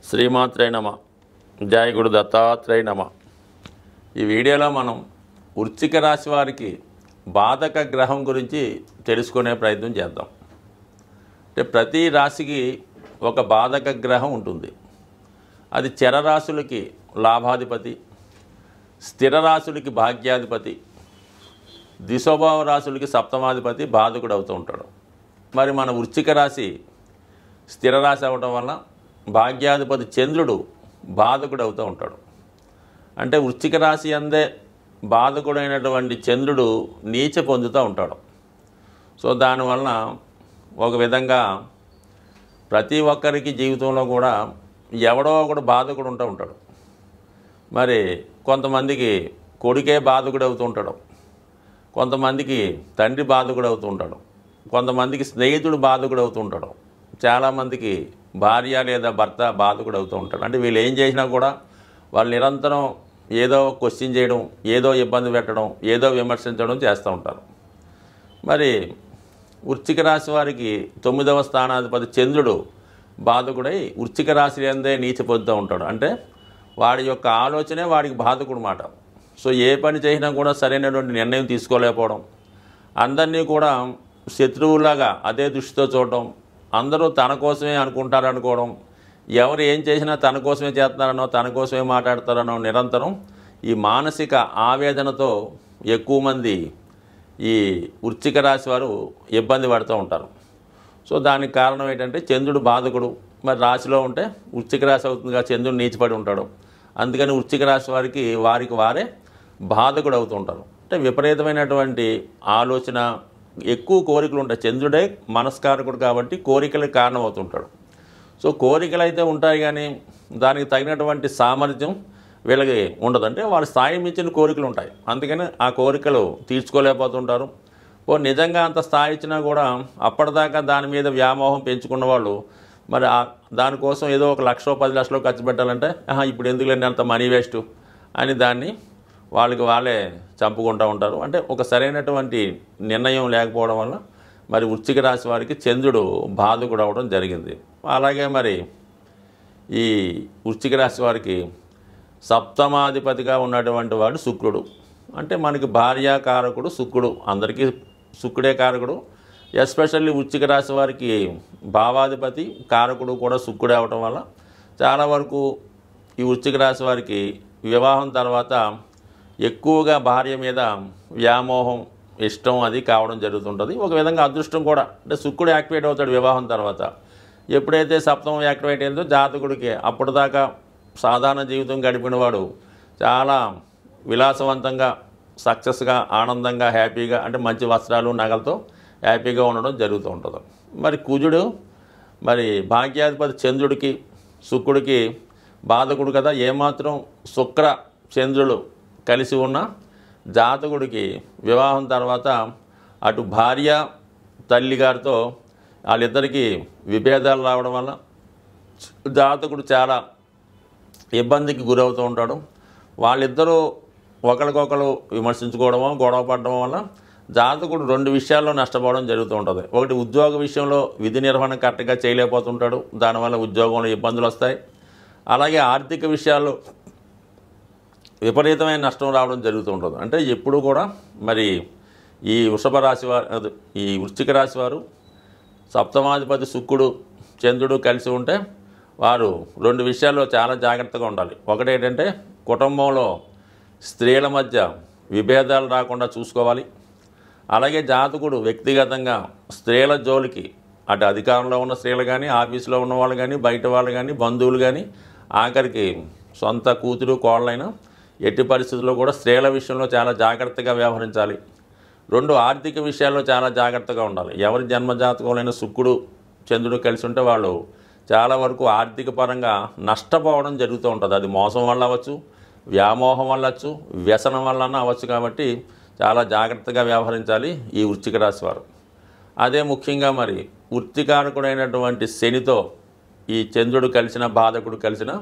శ్రీమాత్రే నమ. జయ గురు దత్తాత్రేయ నమ. ఈ వీడియోలో మనం వృశ్చిక రాశి వారికి బాధక గ్రహం గురించి తెలుసుకునే ప్రయత్నం చేద్దాం. అంటే ప్రతి రాశికి ఒక బాధక గ్రహం ఉంటుంది. అది చరరాశులకి లాభాధిపతి, స్థిర రాశులకి భాగ్యాధిపతి, దిశోభావ రాశులకి సప్తమాధిపతి బాధకుడు అవుతూ ఉంటాడు. మరి మన వృశ్చిక రాశి స్థిర రాశి అవ్వడం వల్ల భాగ్యాధిపతి చంద్రుడు బాధకుడు అవుతూ ఉంటాడు. అంటే వృశ్చిక రాశి అందే బాధకుడైనటువంటి చంద్రుడు నీచ పొందుతూ ఉంటాడు. సో దానివలన ఒక విధంగా ప్రతి ఒక్కరికి జీవితంలో కూడా ఎవడో ఒకడు బాధకుడు ఉంటూ ఉంటాడు. మరి కొంతమందికి కొడుకే బాధకుడు అవుతూ ఉంటాడు, కొంతమందికి తండ్రి బాధకుడు అవుతూ ఉంటాడు, కొంతమందికి స్నేహితుడు బాధకుడు అవుతూ ఉంటాడు, చాలామందికి భార్య లేదా భర్త బాధకుడు అవుతూ ఉంటాడు. అంటే వీళ్ళు ఏం చేసినా కూడా వాళ్ళు నిరంతరం ఏదో క్వశ్చన్ చేయడం, ఏదో ఇబ్బంది పెట్టడం, ఏదో విమర్శించడం చేస్తూ ఉంటారు. మరి వృశ్చిక రాశి వారికి 9వ స్థానాధిపతి చంద్రుడు బాధకుడై వృశ్చిక రాశి అందే నీచ పొందుతూ ఉంటాడు. అంటే వాడి యొక్క ఆలోచనే వాడికి బాధకుడు మాట. సో ఏ పని చేసినా కూడా సరైనటువంటి నిర్ణయం తీసుకోలేకపోవడం, అందరినీ కూడా శత్రువులాగా అదే దృష్టితో చూడడం, అందరూ తన కోసమే అనుకుంటారనుకోవడం, ఎవరు ఏం చేసినా తన కోసమే చేస్తున్నారనో తన కోసమే మాట్లాడతారనో నిరంతరం ఈ మానసిక ఆవేదనతో ఎక్కువ మంది ఈ వృశ్చిక రాశి వారు ఇబ్బంది పడుతూ ఉంటారు. సో దానికి కారణం ఏంటంటే చంద్రుడు బాధకుడు. మరి రాశిలో ఉంటే వృశ్చిక రాశి అవుతుందిగా, చంద్రుడు నీచిపడి ఉంటాడు. అందుకని వృశ్చిక రాశి వారికి వారే బాధకుడు అవుతూ ఉంటారు. అంటే విపరీతమైనటువంటి ఆలోచన, ఎక్కువ కోరికలు ఉంటాయి. చంద్రుడే మనస్కారకుడు కాబట్టి కోరికలకు కారణం అవుతుంటాడు. సో కోరికలు అయితే ఉంటాయి కానీ దానికి తగినటువంటి సామర్థ్యం వీళ్ళకి ఉండదు. అంటే వాళ్ళ స్థాయి మించిన కోరికలు ఉంటాయి. అందుకని ఆ కోరికలు తీర్చుకోలేకపోతుంటారు. నిజంగా అంత స్థాయి ఇచ్చినా కూడా అప్పటిదాకా దాని మీద వ్యామోహం పెంచుకున్న వాళ్ళు మరి దానికోసం ఏదో 1 లక్ష 10 లక్షలు ఖర్చు పెట్టాలంటే ఇప్పుడు ఎందుకు లేని అంత మనీ వేస్ట్ అని దాన్ని వాళ్ళే చంపుకుంటూ ఉంటారు. అంటే ఒక సరైనటువంటి నిర్ణయం లేకపోవడం వల్ల మరి వృశ్చిక రాశి వారికి చంద్రుడు బాధకుడు అవ్వడం జరిగింది. అలాగే మరి ఈ వృశ్చిక రాశి వారికి సప్తమాధిపతిగా ఉన్నటువంటి వాడు శుక్రుడు. అంటే మనకి భార్యాకారకుడు శుక్రుడు, అందరికీ శుక్రుడే కారకుడు. ఎస్పెషల్లీ వృశ్చిక రాశి వారికి భావాధిపతి కారకుడు కూడా శుక్రుడే అవటం వల్ల చాలా వరకు ఈ వృశ్చిక రాశి వారికి వివాహం తర్వాత ఎక్కువగా భార్య మీద వ్యామోహం, ఇష్టం అది కావడం జరుగుతుంటుంది. ఒక విధంగా అదృష్టం కూడా. అంటే శుక్రుడు యాక్టివేట్ అవుతాడు వివాహం తర్వాత. ఎప్పుడైతే సప్తమం యాక్టివేట్ అయిందో జాతకుడికి అప్పటిదాకా సాధారణ జీవితం గడిపిన వాడు చాలా విలాసవంతంగా, సక్సెస్గా, ఆనందంగా, హ్యాపీగా, అంటే మంచి వస్త్రాలు నగలతో హ్యాపీగా ఉండడం జరుగుతూ ఉంటుంది. మరి కుజుడు మరి భాగ్యాధిపతి చంద్రుడికి శుక్రుడికి బాధకుడు కదా. ఏమాత్రం శుక్ర చంద్రుడు కలిసి ఉన్న జాతకుడికి వివాహం తర్వాత అటు భార్య తల్లిగారితో వాళ్ళిద్దరికీ విభేదాలు రావడం వల్ల జాతకుడు చాలా ఇబ్బందికి గురవుతూ ఉంటాడు. వాళ్ళిద్దరూ ఒకరికొకరు విమర్శించుకోవడమో గొడవ పడడం వల్ల జాతకుడు 2 విషయాల్లో నష్టపోవడం జరుగుతూ ఉంటుంది. ఒకటి, ఉద్యోగ విషయంలో విధి నిర్వహణ కరెక్ట్గా చేయలేకపోతుంటాడు, దానివల్ల ఉద్యోగంలో ఇబ్బందులు వస్తాయి. అలాగే ఆర్థిక విషయాల్లో విపరీతమైన నష్టం రావడం జరుగుతూ ఉంటుంది. అంటే ఎప్పుడు కూడా మరి ఈ వృషభ రాశి వారు, ఈ వృశ్చిక రాశి వారు సప్తమాధిపతి శుక్రుడు చంద్రుడు కలిసి ఉంటే వారు 2 విషయాల్లో చాలా జాగ్రత్తగా ఉండాలి. ఒకటి ఏంటంటే కుటుంబంలో స్త్రీల మధ్య విభేదాలు రాకుండా చూసుకోవాలి. అలాగే జాతకుడు వ్యక్తిగతంగా స్త్రీల జోలికి, అటు అధికారంలో ఉన్న స్త్రీలు కానీ, ఆఫీసులో ఉన్న వాళ్ళు కానీ, బయట వాళ్ళు కానీ, బంధువులు కానీ, ఆఖరికి సొంత కూతురు కోళ్ళైనా ఎట్టి పరిస్థితుల్లో కూడా స్త్రీల విషయంలో చాలా జాగ్రత్తగా వ్యవహరించాలి. 2, ఆర్థిక విషయాల్లో చాలా జాగ్రత్తగా ఉండాలి. ఎవరి జన్మజాతకంలో శుక్రుడు చంద్రుడు కలిసి ఉంటే వాళ్ళు చాలా వరకు ఆర్థిక పరంగా నష్టపోవడం జరుగుతూ ఉంటుంది. అది మోసం వల్ల అవ్వచ్చు, వ్యామోహం వల్ల అవ్వచ్చు, వ్యసనం వల్ల అవ్వచ్చు. కాబట్టి చాలా జాగ్రత్తగా వ్యవహరించాలి ఈ వృశ్చిక రాశి వారు. అదే ముఖ్యంగా మరి వృత్తికారకుడైనటువంటి శనితో ఈ చంద్రుడు కలిసిన బాధకుడు కలిసిన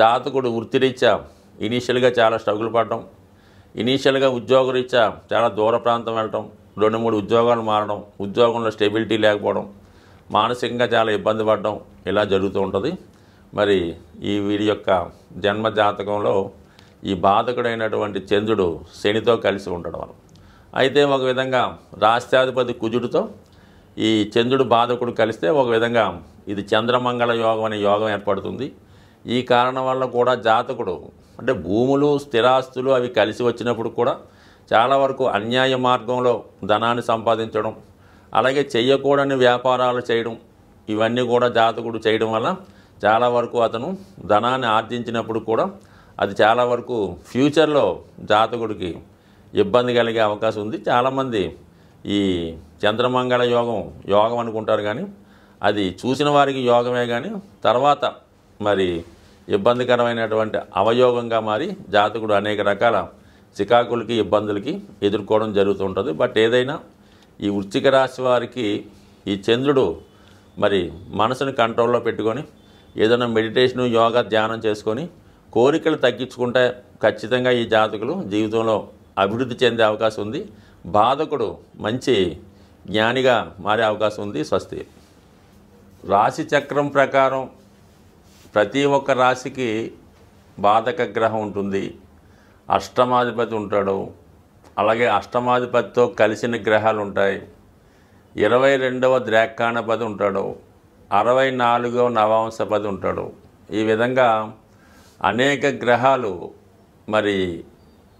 జాతకుడు వృత్తిరీత్యా ఇనీషియల్గా చాలా స్ట్రగుల్ పడడం, ఇనీషియల్గా ఉద్యోగరీత్యా చాలా దూర ప్రాంతం వెళ్ళటం, 2-3 ఉద్యోగాలు మారడం, ఉద్యోగంలో స్టెబిలిటీ లేకపోవడం, మానసికంగా చాలా ఇబ్బంది పడడం ఇలా జరుగుతూ ఉంటుంది. మరి ఈ వీరి యొక్క జన్మ జాతకంలో ఈ బాధకుడైనటువంటి చంద్రుడు శనితో కలిసి ఉండడం వల్ల, అయితే ఒక విధంగా రాష్ట్రాధిపతి కుజుడితో ఈ చంద్రుడు బాధకుడు కలిస్తే ఒక విధంగా ఇది చంద్రమంగళ యోగం అనే యోగం ఏర్పడుతుంది. ఈ కారణం వల్ల కూడా జాతకుడు అంటే భూములు స్థిరాస్తులు అవి కలిసి వచ్చినప్పుడు కూడా చాలా వరకు అన్యాయ మార్గంలో ధనాన్ని సంపాదించడం, అలాగే చెయ్యకూడని వ్యాపారాలు చేయడం, ఇవన్నీ కూడా జాతకుడు చేయడం వల్ల చాలా వరకు అతను ధనాన్ని ఆర్జించినప్పుడు కూడా అది చాలా వరకు ఫ్యూచర్లో జాతకుడికి ఇబ్బంది కలిగే అవకాశం ఉంది. చాలామంది ఈ చంద్రమంగళ యోగం అనుకుంటారు, కానీ అది చూసిన వారికి యోగమే, కానీ తర్వాత మరి ఇబ్బందికరమైనటువంటి అవయోగంగా మారి జాతకుడు అనేక రకాల చికాకులకి ఇబ్బందులకి ఎదుర్కోవడం జరుగుతుంటుంది. బట్ ఏదైనా ఈ వృశ్చిక రాశి వారికి ఈ చంద్రుడు మరి మనసుని కంట్రోల్లో పెట్టుకొని ఏదైనా మెడిటేషను యోగా ధ్యానం చేసుకొని కోరికలు తగ్గించుకుంటే ఖచ్చితంగా ఈ జాతకులు జీవితంలో అభివృద్ధి చెందే అవకాశం ఉంది. బాధకుడు మంచి జ్ఞానిగా మారే అవకాశం ఉంది. స్వస్తి. రాశి చక్రం ప్రకారం ప్రతి ఒక్క రాశికి బాధక గ్రహం ఉంటుంది, అష్టమాధిపతి ఉంటాడు, అలాగే అష్టమాధిపతితో కలిసిన గ్రహాలు ఉంటాయి, 22వ ద్రాక్షాణపతి ఉంటాడు, 64వ నవాంశపతి ఉంటాడు. ఈ విధంగా అనేక గ్రహాలు మరి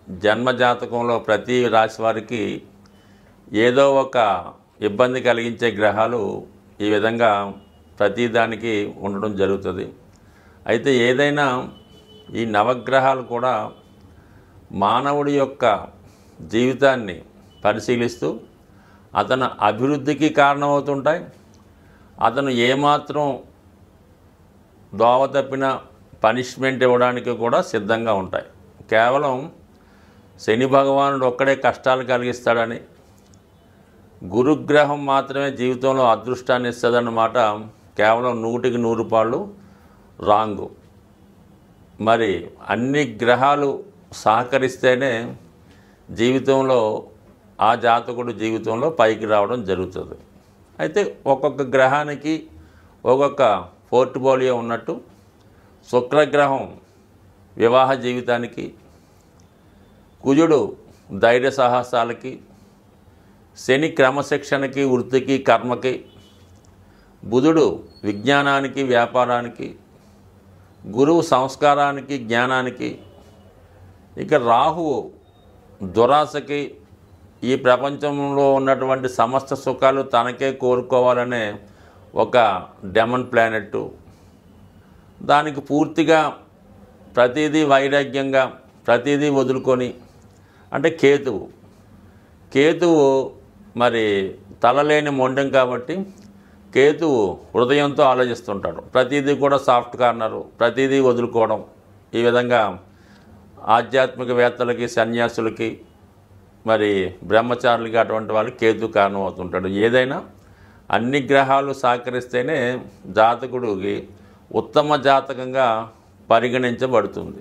జన్మజాతకంలో ప్రతి రాశి వారికి ఏదో ఒక ఇబ్బంది కలిగించే గ్రహాలు ఈ విధంగా ప్రతిదానికి ఉండడం జరుగుతుంది. అయితే ఏదైనా ఈ నవగ్రహాలు కూడా మానవుడి యొక్క జీవితాన్ని పరిశీలిస్తూ అతను అభివృద్ధికి కారణమవుతుంటాయి. అతను ఏమాత్రం దోవ తప్పిన పనిష్మెంట్ ఇవ్వడానికి కూడా సిద్ధంగా ఉంటాయి. కేవలం శని భగవానుడు ఒక్కడే కష్టాలు కలిగిస్తాడని, గురుగ్రహం మాత్రమే జీవితంలో అదృష్టాన్ని ఇస్తుందన్నమాట కేవలం 100కి 100 పాళ్ళు రాంగు. మరి అన్ని గ్రహాలు సహకరిస్తేనే జీవితంలో ఆ జాతకుడు జీవితంలో పైకి రావడం జరుగుతుంది. అయితే ఒక్కొక్క గ్రహానికి ఒక్కొక్క పోర్ట్ఫోలియో ఉన్నట్టు శుక్రగ్రహం వివాహ జీవితానికి, కుజుడు ధైర్య సాహసాలకి, శని క్రమశిక్షణకి, వృత్తికి, కర్మకి, బుధుడు విజ్ఞానానికి, వ్యాపారానికి, గురువు సంస్కారానికి, జ్ఞానానికి, ఇక రాహువు దురాశకి, ఈ ప్రపంచంలో ఉన్నటువంటి సమస్త సుఖాలు తనకే కోరుకోవాలనే ఒక డెమన్ ప్లానెట్, దానికి పూర్తిగా ప్రతిదీ వైరాగ్యంగా ప్రతిదీ వదులుకొని, అంటే కేతువు మరి తలలేని మొండెం కాబట్టి కేతువు హృదయంతో ఆలోచిస్తుంటాడు. ప్రతిదీ కూడా సాఫ్ట్ కార్నరు, ప్రతిదీ వదులుకోవడం. ఈ విధంగా ఆధ్యాత్మికవేత్తలకి, సన్యాసులకి, మరి బ్రహ్మచారులకి అటువంటి వాళ్ళకి కేతు కారణం అవుతుంటాడు. ఏదైనా అన్ని గ్రహాలు సహకరిస్తేనే జాతకుడికి ఉత్తమ జాతకంగా పరిగణించబడుతుంది.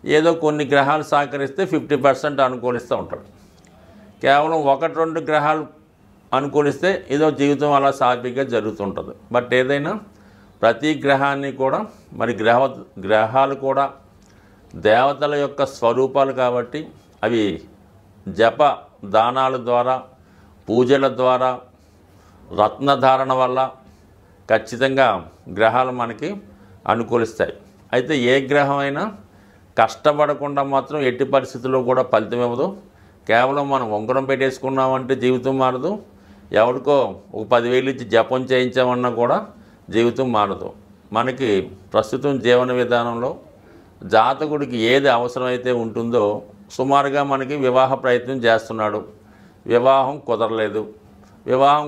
ఏదో కొన్ని గ్రహాలు సహకరిస్తే 50% అనుకూలిస్తూ ఉంటాడు. కేవలం 1-2 గ్రహాలు అనుకూలిస్తే ఏదో జీవితం అలా సాఫీగా జరుగుతుంటుంది. బట్ ఏదైనా ప్రతి గ్రహాన్ని కూడా మరి గ్రహాలు కూడా దేవతల యొక్క స్వరూపాలు కాబట్టి అవి జప దానాల ద్వారా, పూజల ద్వారా, రత్నధారణ వల్ల ఖచ్చితంగా గ్రహాలు మనకి అనుకూలిస్తాయి. అయితే ఏ గ్రహమైనా కష్టపడకుండా మాత్రం ఎట్టి పరిస్థితుల్లో కూడా ఫలితం ఇవ్వదు. కేవలం మనం ఉంగరం పెట్టేసుకున్నామంటే జీవితం మారదు. ఎవరికో ఒక 10,000 ఇచ్చి జపం చేయించామన్నా కూడా జీవితం మారదు. మనకి ప్రస్తుతం జీవన విధానంలో జాతకుడికి ఏది అవసరమైతే ఉంటుందో సుమారుగా మనకి వివాహ ప్రయత్నం చేస్తున్నాడు, వివాహం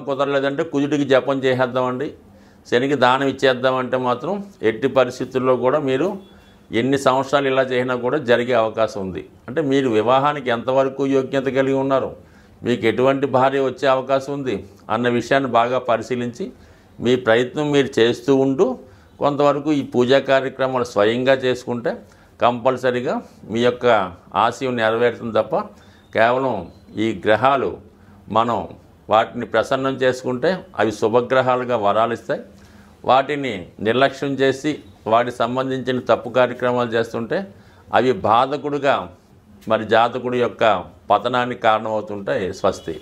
కుదరలేదంటే కుజుడికి జపం చేసేద్దామండి, శనికి దానం ఇచ్చేద్దామంటే మాత్రం ఎట్టి పరిస్థితుల్లో కూడా మీరు ఎన్ని సంవత్సరాలు ఇలా చేసినా కూడా జరిగే అవకాశం ఉంది. అంటే మీరు వివాహానికి ఎంతవరకు యోగ్యత కలిగి ఉన్నారు, మీకు ఎటువంటి భార్య వచ్చే అవకాశం ఉంది అన్న విషయాన్ని బాగా పరిశీలించి మీ ప్రయత్నం మీరు చేస్తూ ఉంటూ కొంతవరకు ఈ పూజా కార్యక్రమాలు స్వయంగా చేసుకుంటే కంపల్సరీగా మీ యొక్క ఆశయం నెరవేరుతుంది తప్ప కేవలం ఈ గ్రహాలు మనం వాటిని ప్రసన్నం చేసుకుంటే అవి శుభగ్రహాలుగా వరాలు ఇస్తాయి. వాటిని నిర్లక్ష్యం చేసి వాటికి సంబంధించిన తప్పు కార్యక్రమాలు చేస్తుంటే అవి బాధకుడుగా మరి జాతకుడి యొక్క పతనానికి కారణమవుతుంటాయి. స్వస్తి.